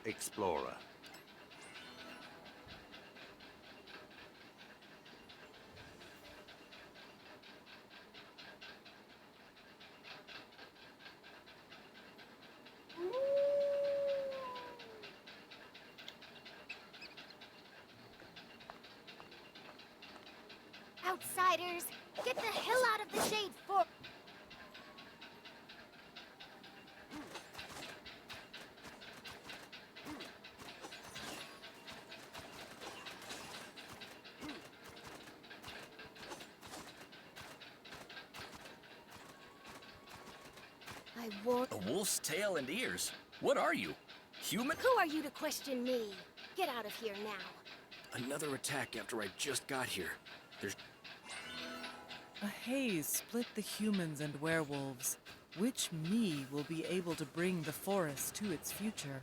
explorer. Outsiders, get the hell out of the shade for... I warn... A wolf's tail and ears? What are you? Human? Who are you to question me? Get out of here now. Another attack after I just got here. There's... A haze split the humans and werewolves. Which me will be able to bring the forest to its future?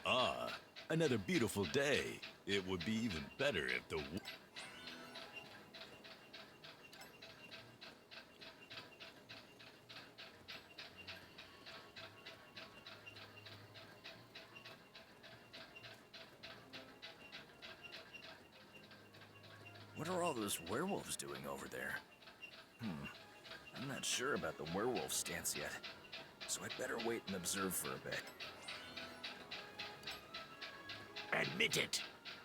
Ah, another beautiful day. It would be even better if the... What are all those werewolves doing over there? I'm not sure about the werewolf stance yet, so I'd better wait and observe for a bit. Admit it.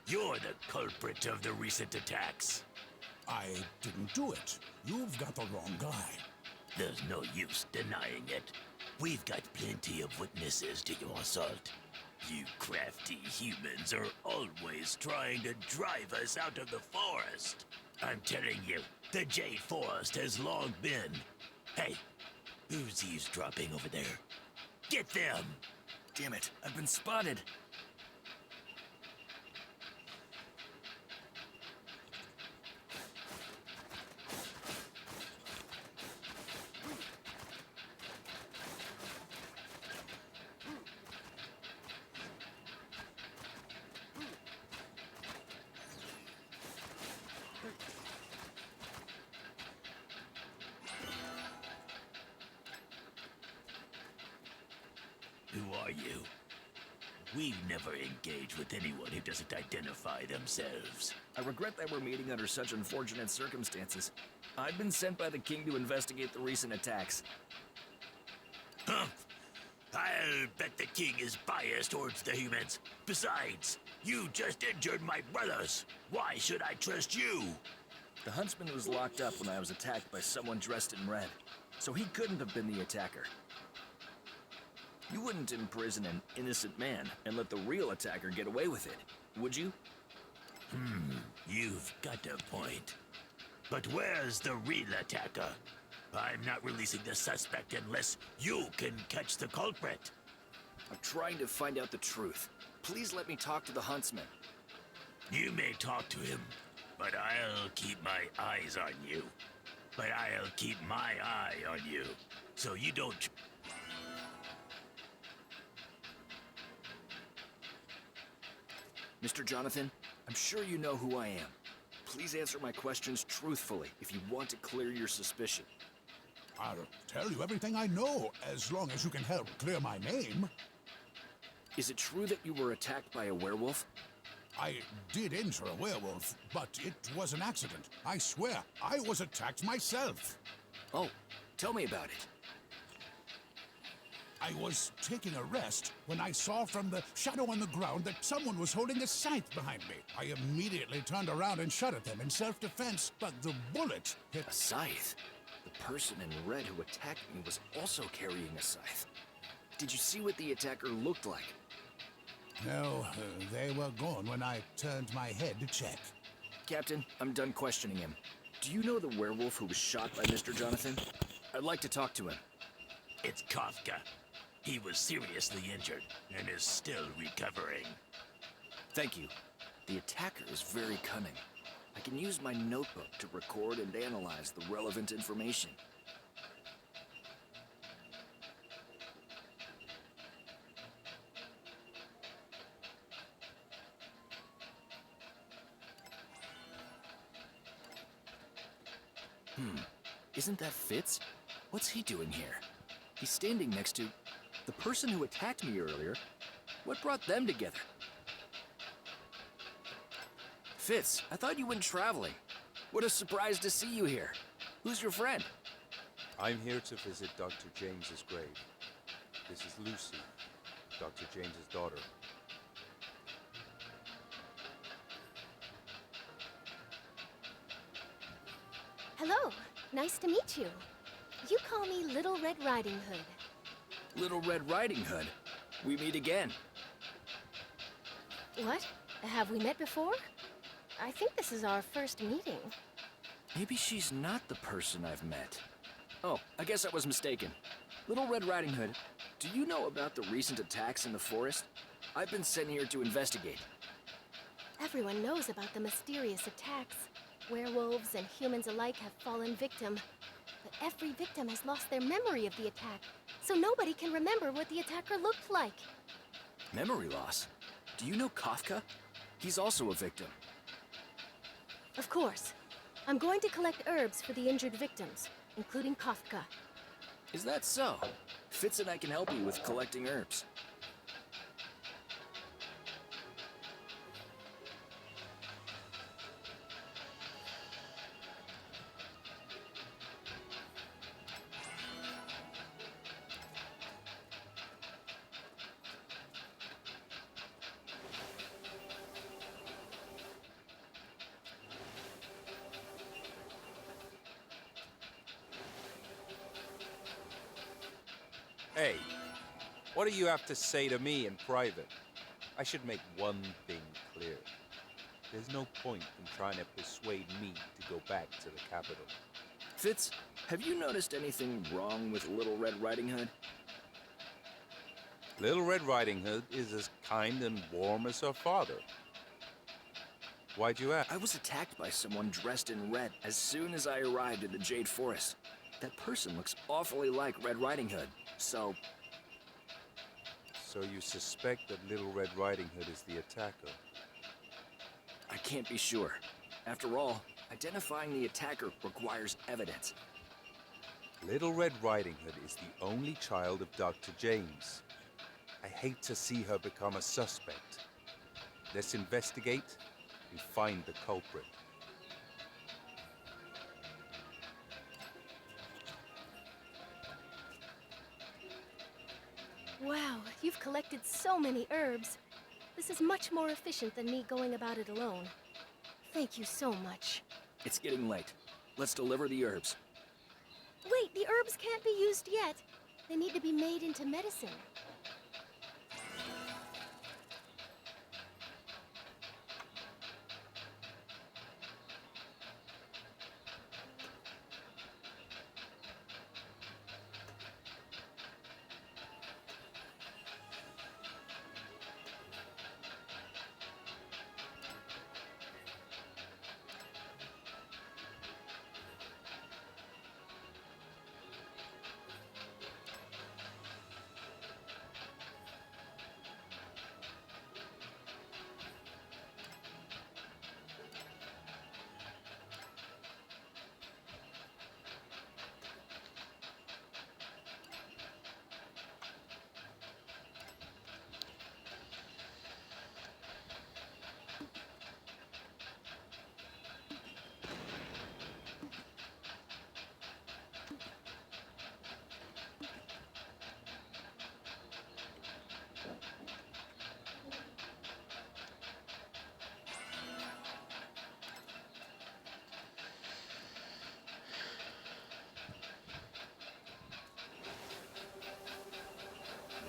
You're the culprit of the recent attacks. I didn't do it. You've got the wrong guy. There's no use denying it. We've got plenty of witnesses to your assault. You crafty humans are always trying to drive us out of the forest. I'm telling you, the Jade Forest has long been... Hey, who's eavesdropping over there? Get them! Damn it, I've been spotted. Who are you? We never engage with anyone who doesn't identify themselves. I regret that we're meeting under such unfortunate circumstances. I've been sent by the king to investigate the recent attacks. Humph! I'll bet the king is biased towards the humans. Besides, you just injured my brothers. Why should I trust you? The huntsman was locked up when I was attacked by someone dressed in red, so he couldn't have been the attacker. You wouldn't imprison an innocent man and let the real attacker get away with it, would you? You've got a point. But where's the real attacker? I'm not releasing the suspect unless you can catch the culprit. I'm trying to find out the truth. Please let me talk to the huntsman. You may talk to him, but I'll keep my eyes on you. But I'll keep my eye on you, so you don't... Mr. Jonathan, I'm sure you know who I am. Please answer my questions truthfully if you want to clear your suspicion. I'll tell you everything I know, as long as you can help clear my name. Is it true that you were attacked by a werewolf? I did injure a werewolf, but it was an accident. I swear, I was attacked myself. Oh, tell me about it. I was taking a rest when I saw from the shadow on the ground that someone was holding a scythe behind me. I immediately turned around and shot at them in self-defense, but the bullet hit... A scythe? The person in red who attacked me was also carrying a scythe. Did you see what the attacker looked like? No, they were gone when I turned my head to check. Captain, I'm done questioning him. Do you know the werewolf who was shot by Mr. Jonathan? I'd like to talk to him. It's Kafka. He was seriously injured and is still recovering. Thank you. The attacker is very cunning. I can use my notebook to record and analyze the relevant information. Isn't that Fitz? What's he doing here? He's standing next to the person who attacked me earlier. What brought them together? Fitz, I thought you went traveling. What a surprise to see you here. Who's your friend? I'm here to visit Dr. James's grave. This is Lucy, Dr. James's daughter. Hello. Nice to meet you. You call me Little Red Riding Hood. Little Red Riding Hood. We meet again. What? Have we met before? I think this is our first meeting. Maybe she's not the person I've met. Oh, I guess I was mistaken. Little Red Riding Hood, do you know about the recent attacks in the forest? I've been sent here to investigate. Everyone knows about the mysterious attacks. Werewolves and humans alike have fallen victim. But every victim has lost their memory of the attack, so nobody can remember what the attacker looked like. Memory loss? Do you know Kafka? He's also a victim. Of course. I'm going to collect herbs for the injured victims, including Kafka. Is that so? Fitz and I can help you with collecting herbs. Hey, what do you have to say to me in private? I should make one thing clear. There's no point in trying to persuade me to go back to the capital. Fitz, have you noticed anything wrong with Little Red Riding Hood? Little Red Riding Hood is as kind and warm as her father. Why'd you ask? I was attacked by someone dressed in red as soon as I arrived at the Jade Forest. That person looks awfully like Red Riding Hood, so... So you suspect that Little Red Riding Hood is the attacker? I can't be sure. After all, identifying the attacker requires evidence. Little Red Riding Hood is the only child of Dr. James. I hate to see her become a suspect. Let's investigate and find the culprit. Wow, you've collected so many herbs. This is much more efficient than me going about it alone. Thank you so much. It's getting late. Let's deliver the herbs. Wait, the herbs can't be used yet. They need to be made into medicine.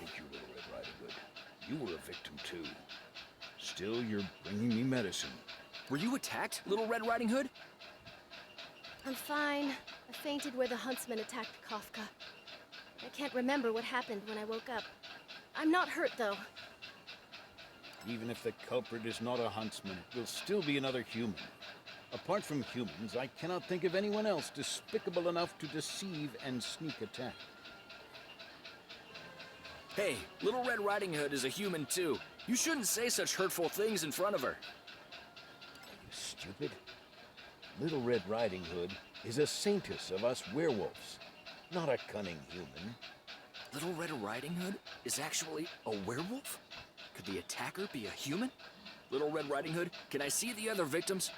Thank you, Little Red Riding Hood. You were a victim too. Still, you're bringing me medicine. Were you attacked, Little Red Riding Hood? I'm fine. I fainted where the huntsman attacked Kafka. I can't remember what happened when I woke up. I'm not hurt, though. Even if the culprit is not a huntsman, it will still be another human. Apart from humans, I cannot think of anyone else despicable enough to deceive and sneak attack. Hey, Little Red Riding Hood is a human too. You shouldn't say such hurtful things in front of her. Are you stupid? Little Red Riding Hood is a saintess of us werewolves, not a cunning human. Little Red Riding Hood is actually a werewolf? Could the attacker be a human? Little Red Riding Hood, can I see the other victims?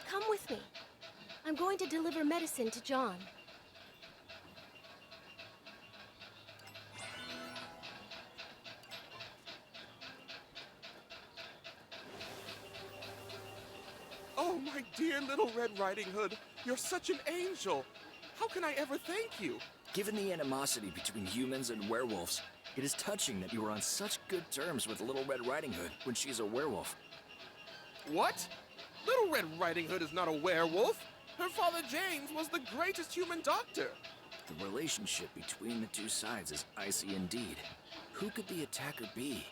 Come with me. I'm going to deliver medicine to John. Oh, my dear Little Red Riding Hood, you're such an angel. How can I ever thank you? Given the animosity between humans and werewolves, it is touching that you were on such good terms with Little Red Riding Hood when she's a werewolf. What? Little Red Riding Hood is not a werewolf. Her father James was the greatest human doctor. The relationship between the two sides is icy indeed. Who could the attacker be?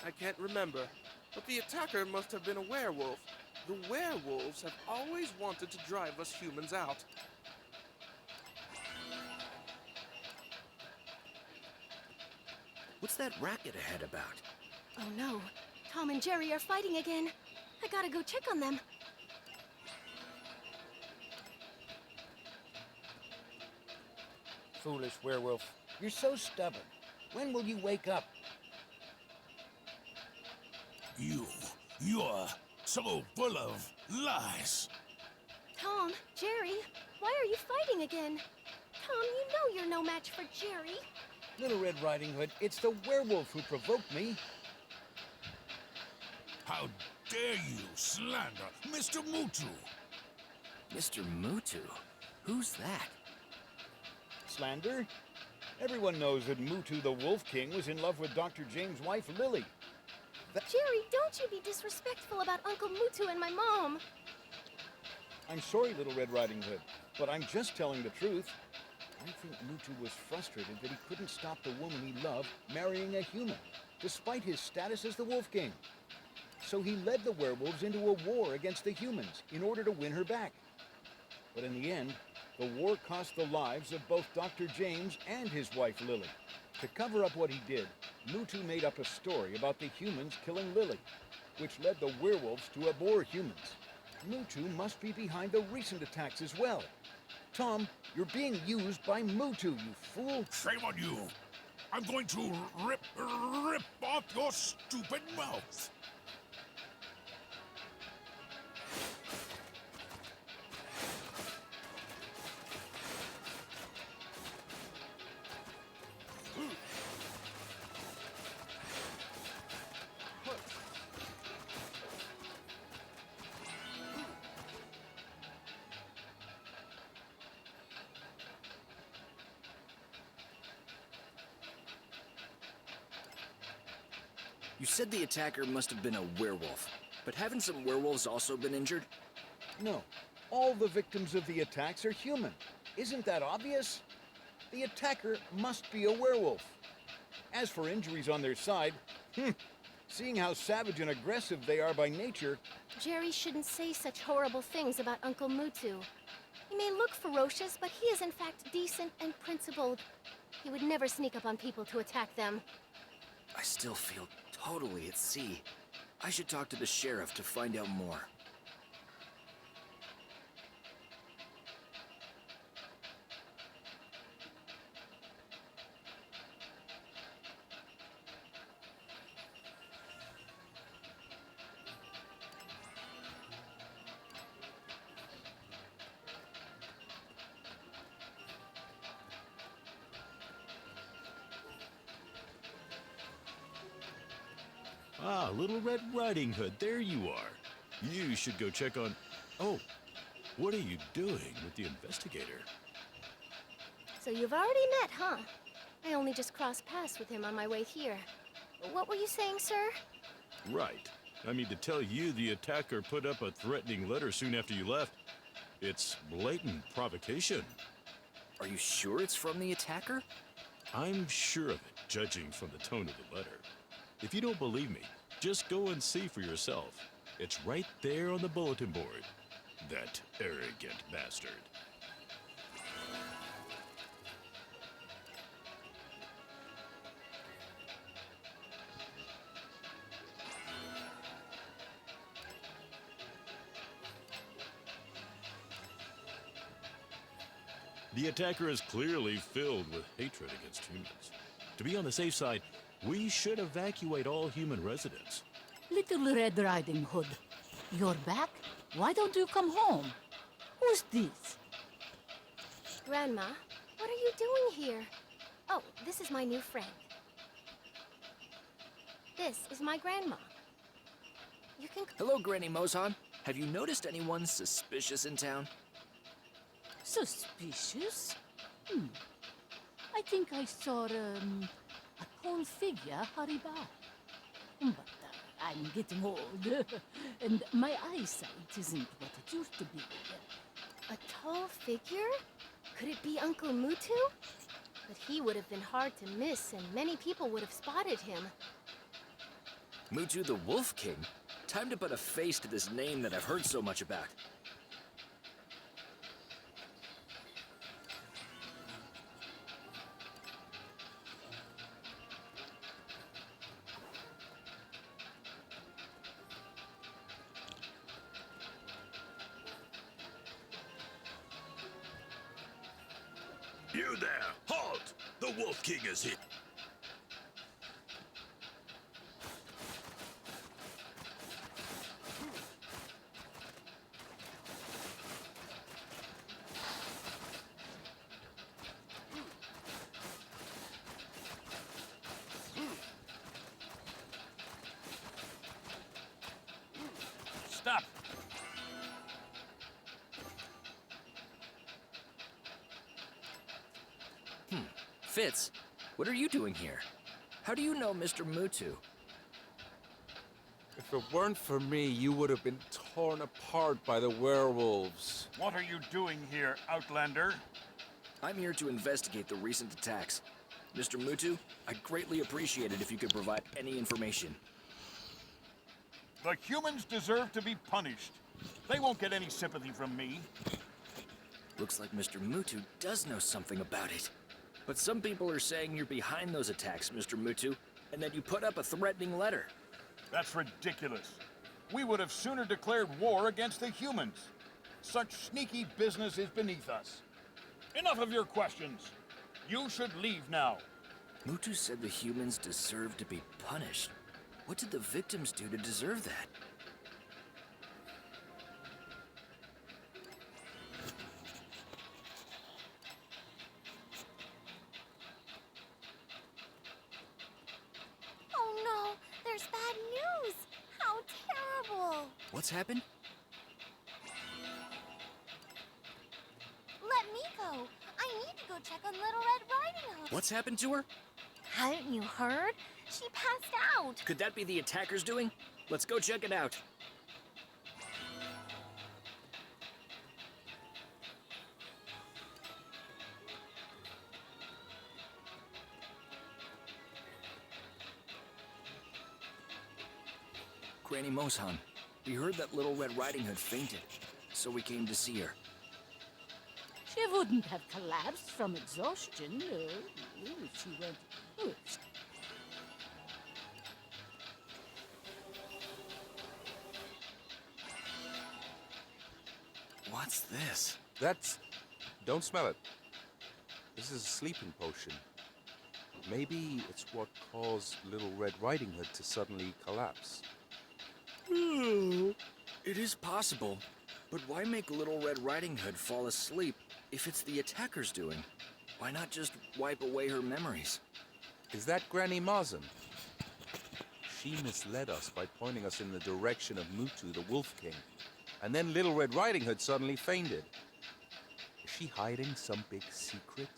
I can't remember, but the attacker must have been a werewolf. The werewolves have always wanted to drive us humans out. What's that racket ahead about? Oh no, Tom and Jerry are fighting again. I gotta go check on them. Foolish werewolf, you're so stubborn. When will you wake up? You're so full of lies. Tom, Jerry, why are you fighting again? Tom, you know you're no match for Jerry. Little Red Riding Hood, it's the werewolf who provoked me. How dare you slander Mr. Mutu? Mr. Mutu? Who's that? Slander? Everyone knows that Mutu the Wolf King was in love with Dr. James' wife, Lily. Jerry, don't you be disrespectful about Uncle Mutu and my mom. I'm sorry, Little Red Riding Hood, but I'm just telling the truth. I think Mutu was frustrated that he couldn't stop the woman he loved marrying a human, despite his status as the Wolf King. So he led the werewolves into a war against the humans in order to win her back. But in the end, the war cost the lives of both Dr. James and his wife Lily. To cover up what he did, Mutu made up a story about the humans killing Lily, which led the werewolves to abhor humans. Mutu must be behind the recent attacks as well. Tom, you're being used by Mutu, you fool. Shame on you. I'm going to rip off your stupid mouth. You said the attacker must have been a werewolf, but haven't some werewolves also been injured? No, all the victims of the attacks are human. Isn't that obvious? The attacker must be a werewolf. As for injuries on their side, seeing how savage and aggressive they are by nature, Jerry shouldn't say such horrible things about Uncle Mutu. He may look ferocious, but he is in fact decent and principled. He would never sneak up on people to attack them. I still feel totally at sea. I should talk to the sheriff to find out more. Ah, Little Red Riding Hood, there you are. You should go check on... Oh, what are you doing with the investigator? So you've already met, huh? I only just crossed paths with him on my way here. What were you saying, sir? Right. I mean, to tell you the attacker put up a threatening letter soon after you left, it's blatant provocation. Are you sure it's from the attacker? I'm sure of it, judging from the tone of the letter. If you don't believe me, just go and see for yourself. It's right there on the bulletin board. That arrogant bastard. The attacker is clearly filled with hatred against humans. To be on the safe side, we should evacuate all human residents. Little Red Riding Hood, you're back? Why don't you come home? Who's this? Grandma, what are you doing here? Oh, this is my new friend. This is my grandma. You can... Hello, Granny Mozhan. Have you noticed anyone suspicious in town? Suspicious? I think I saw, a tall figure hurry by. But I'm getting old, and my eyesight isn't what it used to be. A tall figure? Could it be Uncle Mutu? But he would have been hard to miss, and many people would have spotted him. Mutu the Wolf King? Time to put a face to this name that I've heard so much about. You there! Halt! The Wolf King is here! Stop! Fitz, what are you doing here? How do you know Mr. Mutu? If it weren't for me, you would have been torn apart by the werewolves. What are you doing here, Outlander? I'm here to investigate the recent attacks. Mr. Mutu, I'd greatly appreciate it if you could provide any information. The humans deserve to be punished. They won't get any sympathy from me. Looks like Mr. Mutu does know something about it. But some people are saying you're behind those attacks, Mr. Mutu, and that you put up a threatening letter. That's ridiculous. We would have sooner declared war against the humans. Such sneaky business is beneath us. Enough of your questions. You should leave now. Mutu said the humans deserve to be punished. What did the victims do to deserve that? Oh no, there's bad news! How terrible! What's happened? Let me go. I need to go check on Little Red Riding Hood. What's happened to her? Hadn't you heard? She passed out. Could that be the attackers doing? Let's go check it out. Granny Mozhan, we heard that Little Red Riding Hood fainted, so we came to see her. She wouldn't have collapsed from exhaustion if she went first. What's this? That's... Don't smell it. This is a sleeping potion. Maybe it's what caused Little Red Riding Hood to suddenly collapse. It is possible, but why make Little Red Riding Hood fall asleep if it's the attackers doing? Why not just wipe away her memories? Is that Granny Mozhan? She misled us by pointing us in the direction of Mutu, the Wolf King. And then Little Red Riding Hood suddenly fainted. Is she hiding some big secret?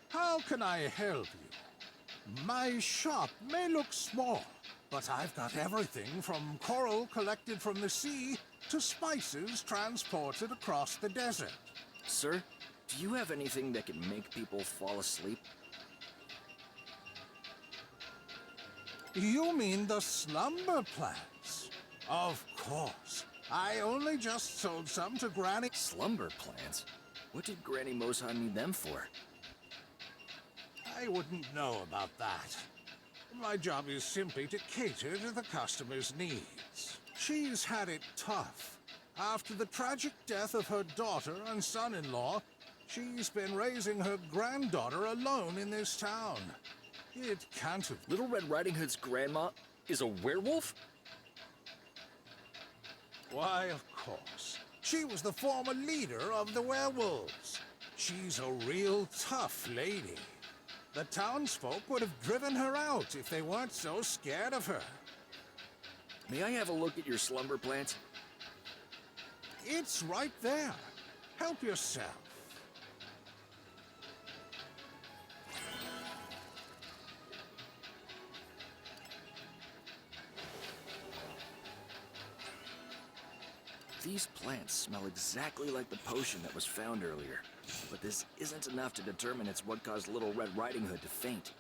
How can I help you? My shop may look small, but I've got everything from coral collected from the sea to spices transported across the desert. Sir, do you have anything that can make people fall asleep? You mean the slumber plants? Of course. I only just sold some to Granny. Slumber plants? What did Granny Mozhan need them for? I wouldn't know about that. My job is simply to cater to the customer's needs. She's had it tough. After the tragic death of her daughter and son-in-law, she's been raising her granddaughter alone in this town. It can't have... Little Red Riding Hood's grandma is a werewolf? Why, of course. She was the former leader of the werewolves. She's a real tough lady. The townsfolk would have driven her out if they weren't so scared of her. May I have a look at your slumber plant? It's right there. Help yourself. These plants smell exactly like the potion that was found earlier. But this isn't enough to determine it's what caused Little Red Riding Hood to faint.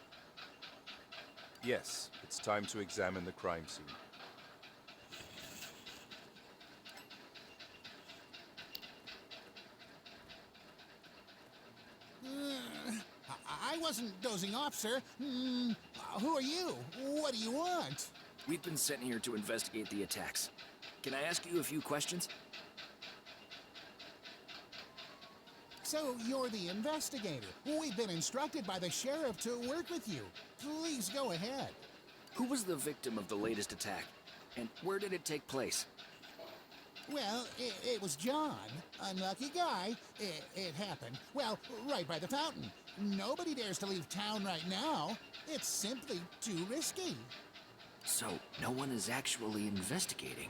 Yes, it's time to examine the crime scene. I wasn't dozing off, sir. Who are you? What do you want? We've been sent here to investigate the attacks. Can I ask you a few questions? So you're the investigator. We've been instructed by the sheriff to work with you. Please go ahead. Who was the victim of the latest attack? And where did it take place? Well, it was John. Unlucky guy. It happened, well, right by the fountain. Nobody dares to leave town right now. It's simply too risky. So, no one is actually investigating.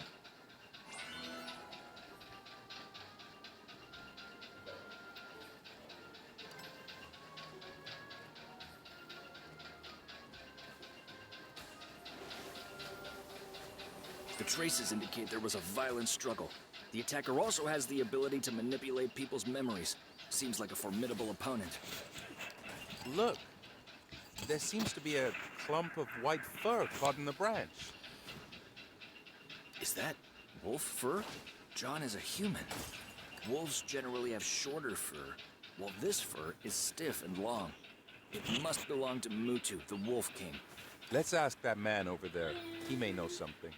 The traces indicate there was a violent struggle. The attacker also has the ability to manipulate people's memories. Seems like a formidable opponent. Look! There seems to be a clump of white fur caught in the branch. Is that wolf fur? John is a human. Wolves generally have shorter fur, while this fur is stiff and long. It must belong to Mutu, the Wolf King. Let's ask that man over there. He may know something.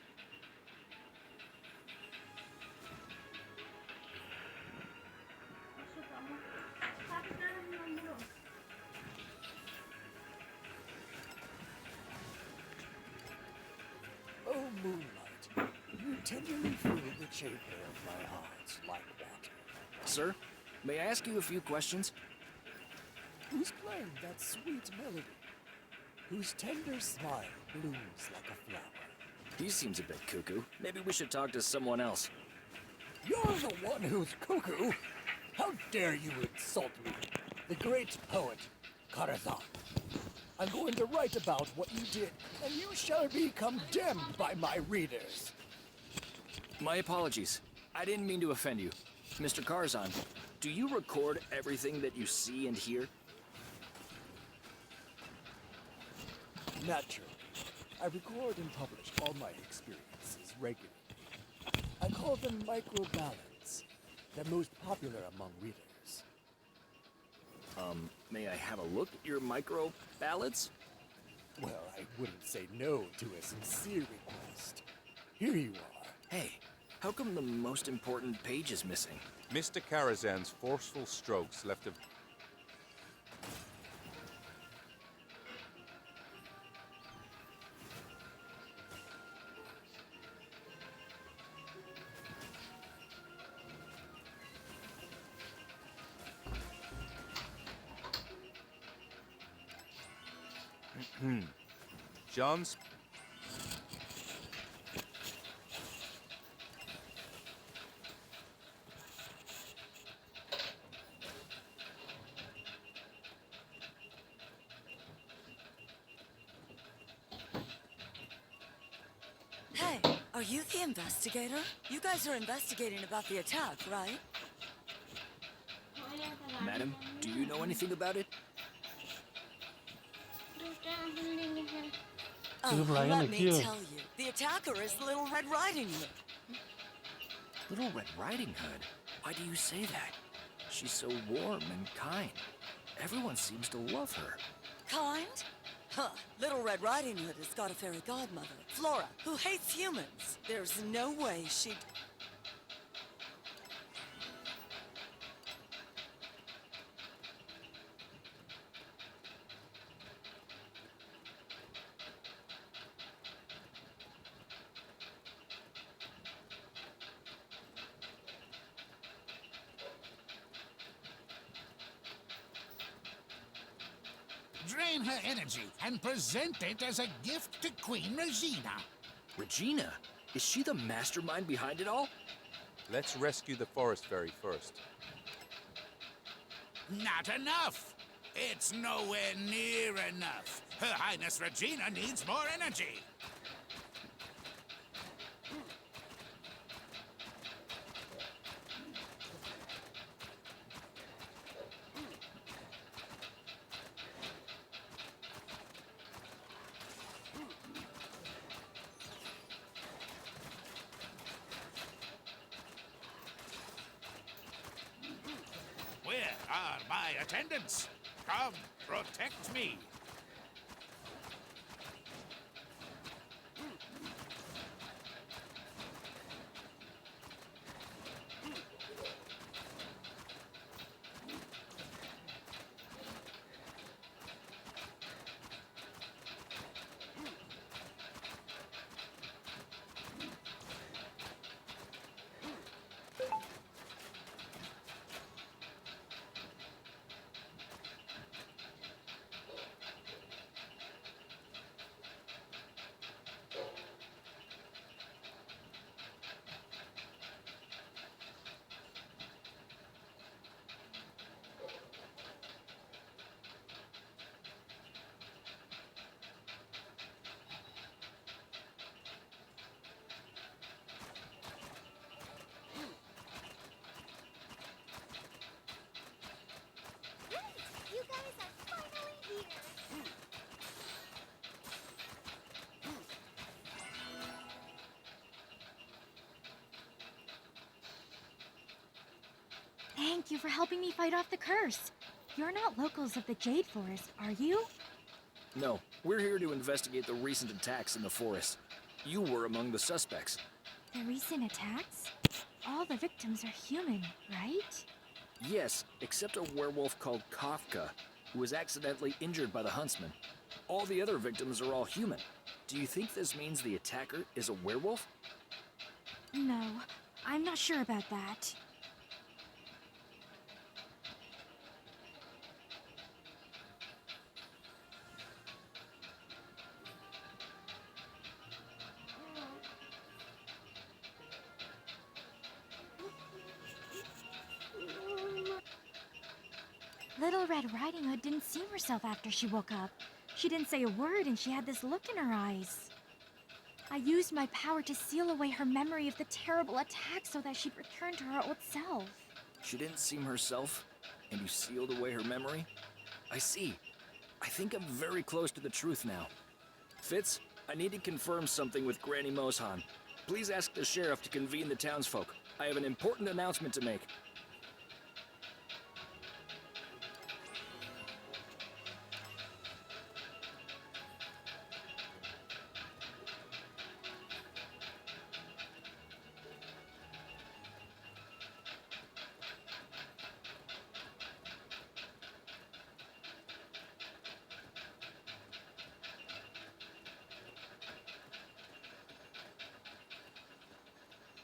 Oh, moonlight, you tenderly fill the chamber of my heart like water. Sir, may I ask you a few questions? Who's playing that sweet melody? Whose tender smile blooms like a flower? He seems a bit cuckoo. Maybe we should talk to someone else. You're the one who's cuckoo! How dare you insult me, the great poet, Karazhan. I'm going to write about what you did, and you shall be condemned by my readers. My apologies. I didn't mean to offend you. Mr. Karzan, do you record everything that you see and hear? Naturally, I record and publish all my experiences regularly. I call them micro-ballads. They're most popular among readers. May I have a look at your micro ballads? Well, I wouldn't say no to a sincere request. Here you are. Hey, how come the most important page is missing? Mr. Karazan's forceful strokes left a... John's... Hey, are you the investigator? You guys are investigating about the attack, right? Madam, do you know anything about it? Oh, let me tell you, the attacker is Little Red Riding Hood. Little Red Riding Hood? Why do you say that? She's so warm and kind. Everyone seems to love her. Kind? Huh. Little Red Riding Hood has got a fairy godmother, Flora, who hates humans. There's no way she'd... Drain her energy and present it as a gift to Queen Regina. Regina? Is she the mastermind behind it all? Let's rescue the forest fairy first. Not enough! It's nowhere near enough. Her Highness Regina needs more energy. Where are my attendants? Come, protect me. You guys are finally here! Thank you for helping me fight off the curse. You're not locals of the Jade Forest, are you? No, we're here to investigate the recent attacks in the forest. You were among the suspects. The recent attacks? All the victims are human, right? Yes, except a werewolf called Kafka, who was accidentally injured by the huntsman. All the other victims are all human. Do you think this means the attacker is a werewolf? No, I'm not sure about that. Little Red Riding Hood didn't see herself after she woke up. She didn't say a word and she had this look in her eyes. I used my power to seal away her memory of the terrible attack so that she'd return to her old self. She didn't seem herself, and you sealed away her memory? I see. I think I'm very close to the truth now. Fitz, I need to confirm something with Granny Moshan. Please ask the sheriff to convene the townsfolk. I have an important announcement to make.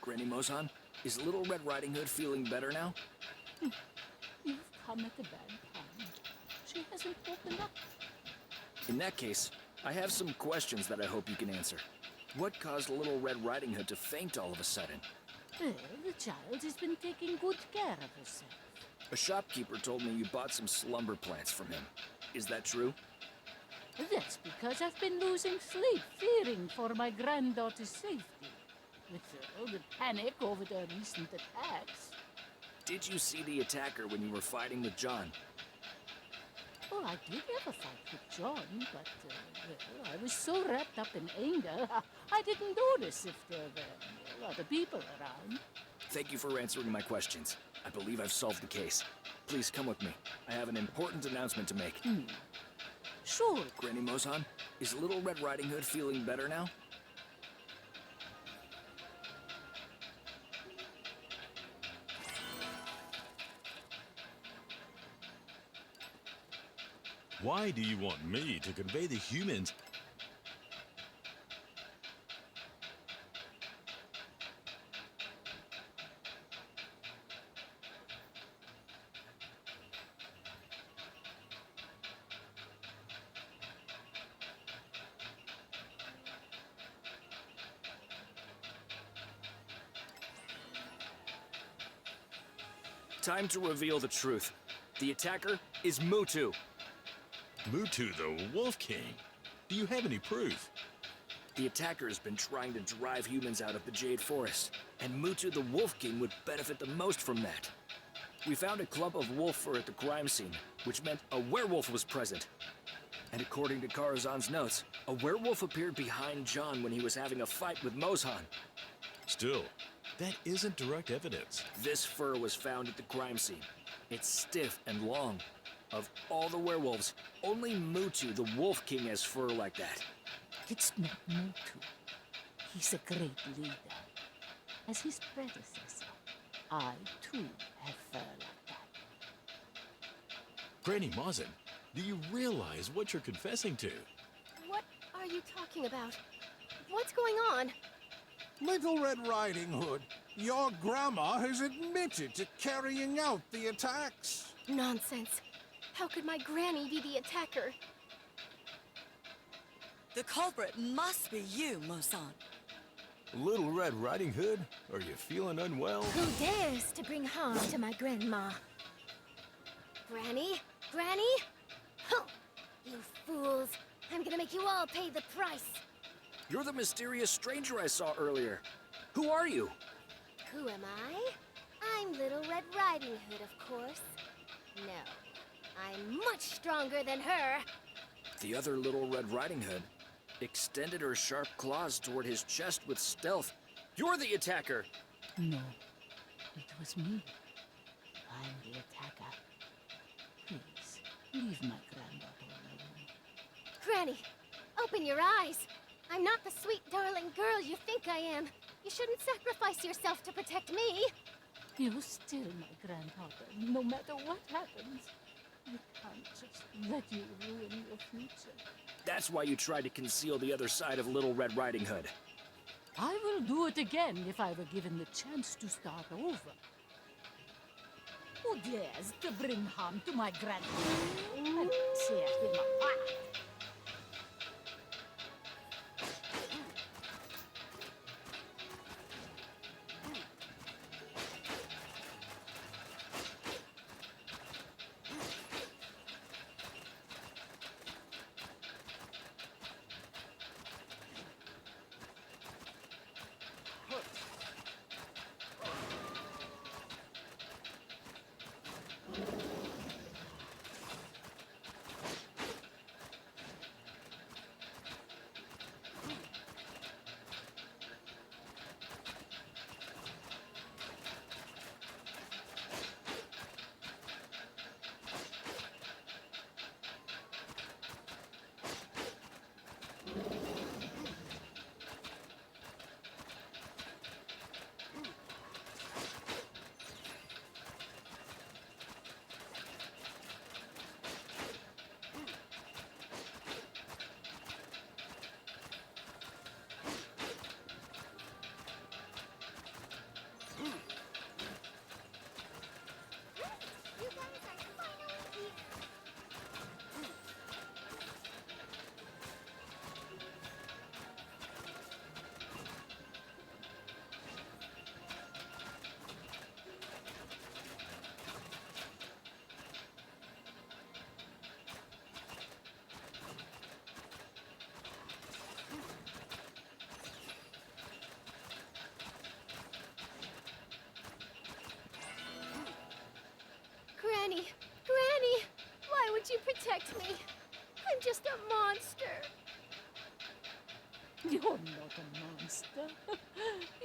Granny Moshan, is Little Red Riding Hood feeling better now? You've come at the bad time. She hasn't woken up. In that case, I have some questions that I hope you can answer. What caused Little Red Riding Hood to faint all of a sudden? Well, the child has been taking good care of herself. A shopkeeper told me you bought some slumber plants from him. Is that true? That's because I've been losing sleep, fearing for my granddaughter's safety. With the panic over the recent attacks. Did you see the attacker when you were fighting with John? Oh, I did have a fight with John, but well, I was so wrapped up in anger, I didn't notice if there were other people around. Thank you for answering my questions. I believe I've solved the case. Please come with me. I have an important announcement to make. sure. Granny Mozan, is Little Red Riding Hood feeling better now? Why do you want me to convey the humans? Time to reveal the truth. The attacker is Mutu. Mutu the Wolf King? Do you have any proof? The attacker has been trying to drive humans out of the Jade Forest, and Mutu the Wolf King would benefit the most from that. We found a clump of wolf fur at the crime scene, which meant a werewolf was present. And according to Karazhan's notes, a werewolf appeared behind John when he was having a fight with Mozhan. Still, that isn't direct evidence. This fur was found at the crime scene. It's stiff and long. Of all the werewolves, only Mutu the Wolf King has fur like that. It's not Mutu. He's a great leader. As his predecessor, I too have fur like that. Granny Mozan, do you realize what you're confessing to? What are you talking about? What's going on? Little Red Riding Hood, your grandma has admitted to carrying out the attacks. Nonsense. How could my granny be the attacker? The culprit must be you, Mozan. Little Red Riding Hood, are you feeling unwell? Who dares to bring harm to my grandma? Granny? Granny? Huh! You fools! I'm gonna make you all pay the price! You're the mysterious stranger I saw earlier. Who are you? Who am I? I'm Little Red Riding Hood, of course. No, I'm much stronger than her. The other Little Red Riding Hood extended her sharp claws toward his chest with stealth. You're the attacker! No, it was me. I'm the attacker. Please, leave my granddaughter alone. Granny, open your eyes. I'm not the sweet, darling girl you think I am. You shouldn't sacrifice yourself to protect me. You're still my granddaughter, no matter what happens. I can't just let you ruin your future. That's why you tried to conceal the other side of Little Red Riding Hood. I will do it again if I were given the chance to start over. Who dares to bring harm to my granddaughter? I will tear him apart. Granny, Granny, why would you protect me? I'm just a monster. You're not a monster.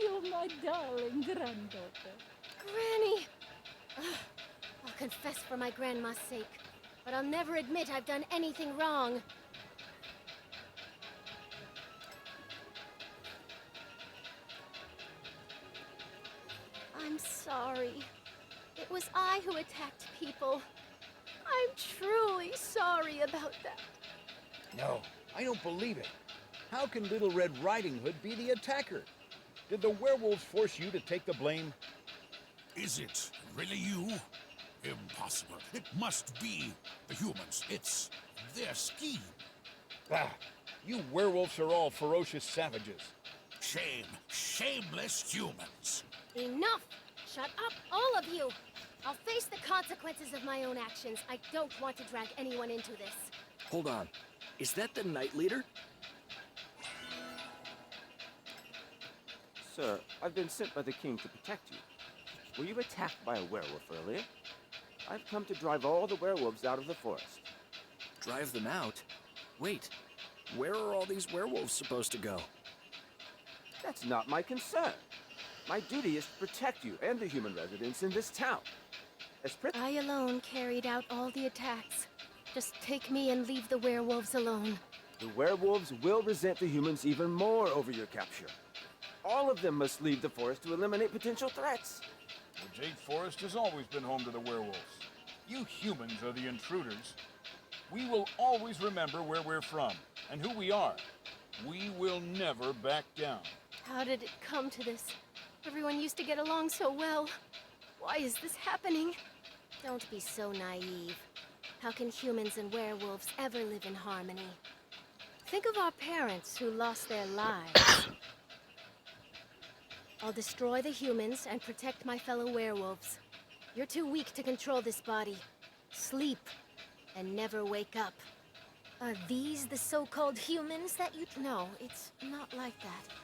You're my darling granddaughter. Granny! Ugh, I'll confess for my grandma's sake, but I'll never admit I've done anything wrong. sorry. It was I who attacked people. I'm truly sorry about that. No, I don't believe it. How can Little Red Riding Hood be the attacker? Did the werewolves force you to take the blame? Is it really you? Impossible. It must be the humans. It's their scheme. Ah, you werewolves are all ferocious savages. Shame. Shameless humans. Enough! Shut up, all of you! I'll face the consequences of my own actions. I don't want to drag anyone into this. Hold on. Is that the Night Leader? Sir, I've been sent by the king to protect you. Were you attacked by a werewolf earlier? I've come to drive all the werewolves out of the forest. Drive them out? Wait, where are all these werewolves supposed to go? That's not my concern. My duty is to protect you and the human residents in this town. I alone carried out all the attacks. Just take me and leave the werewolves alone. The werewolves will resent the humans even more over your capture. All of them must leave the forest to eliminate potential threats. The Jade Forest has always been home to the werewolves. You humans are the intruders. We will always remember where we're from and who we are. We will never back down. How did it come to this? Everyone used to get along so well. Why is this happening? Don't be so naive. How can humans and werewolves ever live in harmony? Think of our parents who lost their lives. I'll destroy the humans and protect my fellow werewolves. You're too weak to control this body. Sleep and never wake up. Are these the so-called humans that you... No, it's not like that.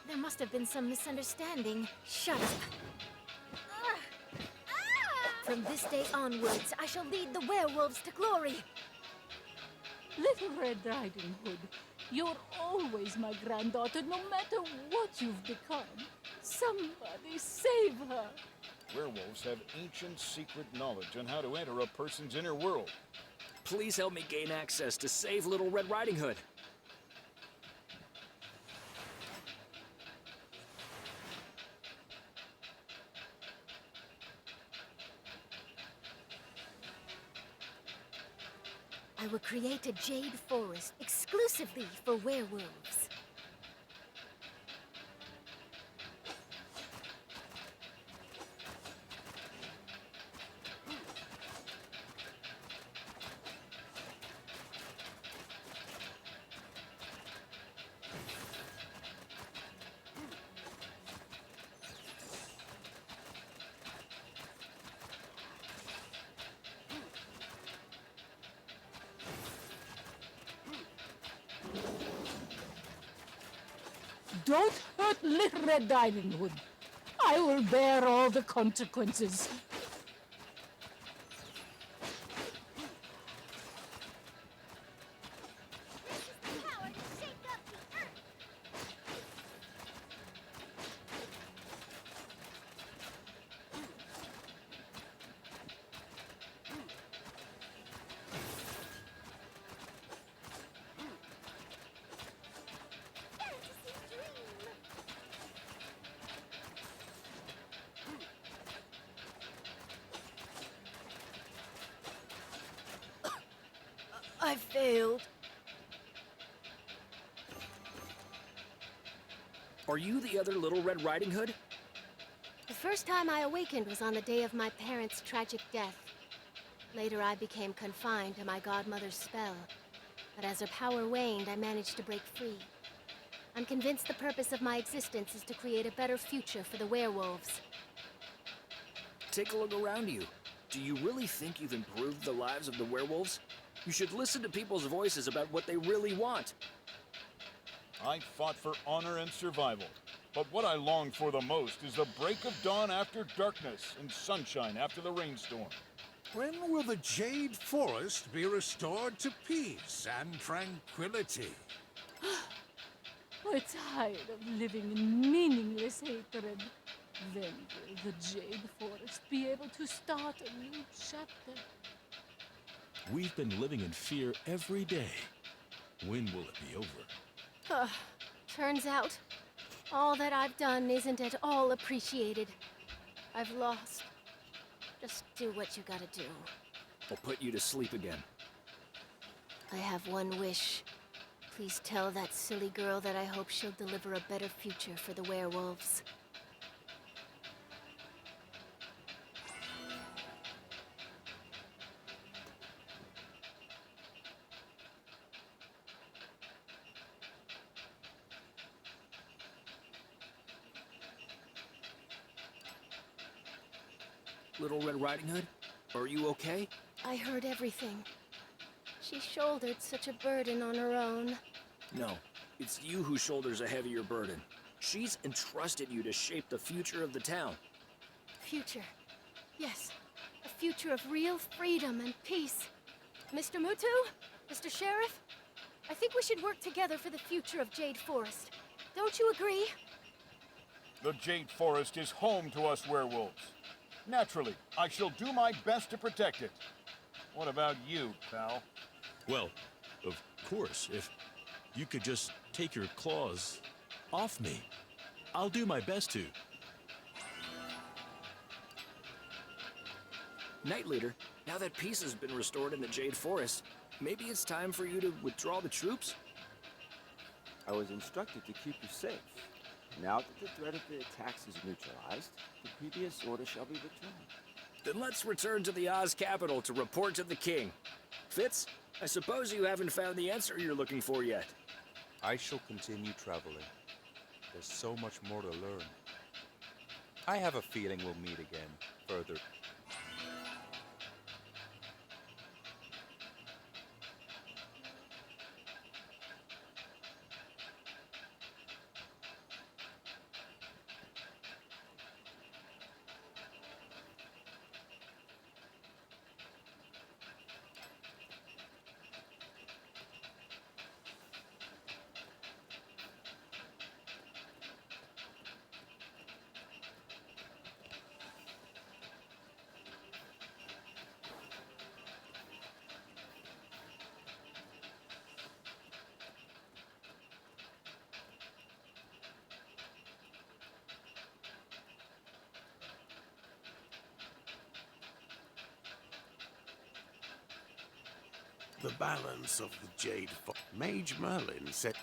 There must have been some misunderstanding. Shut up. From this day onwards, I shall lead the werewolves to glory. Little Red Riding Hood, you're always my granddaughter, no matter what you've become. Somebody save her. Werewolves have ancient secret knowledge on how to enter a person's inner world. Please help me gain access to save Little Red Riding Hood. I will create a jade forest exclusively for werewolves. Don't hurt Little Red Riding Hood. I will bear all the consequences. I failed. Are you the other Little Red Riding Hood? The first time I awakened was on the day of my parents' tragic death. Later, I became confined to my godmother's spell. But as her power waned, I managed to break free. I'm convinced the purpose of my existence is to create a better future for the werewolves. Take a look around you. Do you really think you've improved the lives of the werewolves? You should listen to people's voices about what they really want. I fought for honor and survival. But what I long for the most is the break of dawn after darkness and sunshine after the rainstorm. When will the Jade Forest be restored to peace and tranquility? We're tired of living in meaningless hatred. Then will the Jade Forest be able to start a new chapter? We've been living in fear every day. When will it be over? Turns out, all that I've done isn't at all appreciated. I've lost. Just do what you gotta do. I'll put you to sleep again. I have one wish. Please tell that silly girl that I hope she'll deliver a better future for the werewolves. Little Red Riding Hood, are you okay? I heard everything. She shouldered such a burden on her own. No, it's you who shoulders a heavier burden. She's entrusted you to shape the future of the town. Future. Yes, a future of real freedom and peace. Mr. Mutu? Mr. Sheriff? I think we should work together for the future of Jade Forest. Don't you agree? The Jade Forest is home to us werewolves. Naturally, I shall do my best to protect it. What about you, pal? Well, of course, if you could just take your claws off me, I'll do my best to. Knight Leader, now that peace has been restored in the Jade Forest, maybe it's time for you to withdraw the troops? I was instructed to keep you safe. Now that the threat of the attacks is neutralized, the previous order shall be returned. Then let's return to the Oz capital to report to the king. Fitz, I suppose you haven't found the answer you're looking for yet. I shall continue traveling. There's so much more to learn. I have a feeling we'll meet again, further. The balance of the Jade Mage Merlin said